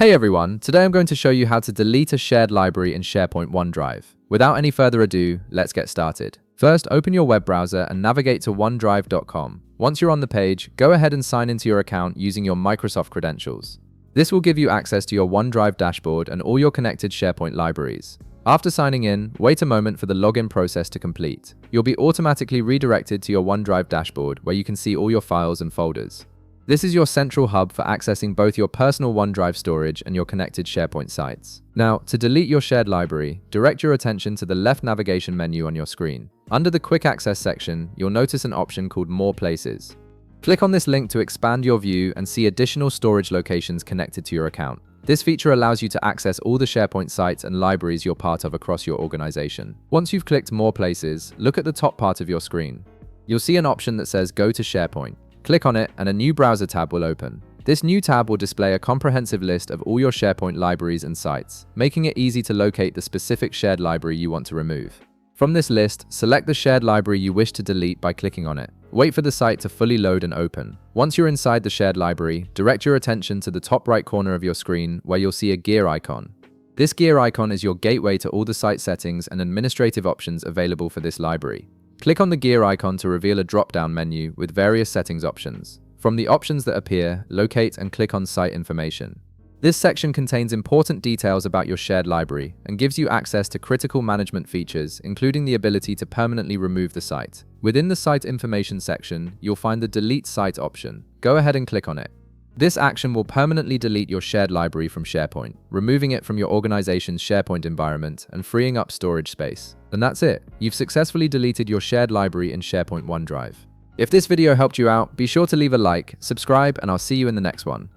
Hey everyone, today I'm going to show you how to delete a shared library in SharePoint OneDrive. Without any further ado, let's get started. First, open your web browser and navigate to onedrive.com. Once you're on the page, go ahead and sign into your account using your Microsoft credentials. This will give you access to your OneDrive dashboard and all your connected SharePoint libraries. After signing in, wait a moment for the login process to complete. You'll be automatically redirected to your OneDrive dashboard where you can see all your files and folders. This is your central hub for accessing both your personal OneDrive storage and your connected SharePoint sites. Now, to delete your shared library, direct your attention to the left navigation menu on your screen. Under the Quick Access section, you'll notice an option called More Places. Click on this link to expand your view and see additional storage locations connected to your account. This feature allows you to access all the SharePoint sites and libraries you're part of across your organization. Once you've clicked More Places, look at the top part of your screen. You'll see an option that says Go to SharePoint. Click on it and a new browser tab will open. This new tab will display a comprehensive list of all your SharePoint libraries and sites, making it easy to locate the specific shared library you want to remove. From this list, select the shared library you wish to delete by clicking on it. Wait for the site to fully load and open. Once you're inside the shared library, direct your attention to the top right corner of your screen where you'll see a gear icon. This gear icon is your gateway to all the site settings and administrative options available for this library. Click on the gear icon to reveal a drop-down menu with various settings options. From the options that appear, locate and click on Site Information. This section contains important details about your shared library and gives you access to critical management features, including the ability to permanently remove the site. Within the Site Information section, you'll find the Delete Site option. Go ahead and click on it. This action will permanently delete your shared library from SharePoint, removing it from your organization's SharePoint environment and freeing up storage space. And that's it. You've successfully deleted your shared library in SharePoint OneDrive. If this video helped you out, be sure to leave a like, subscribe, and I'll see you in the next one.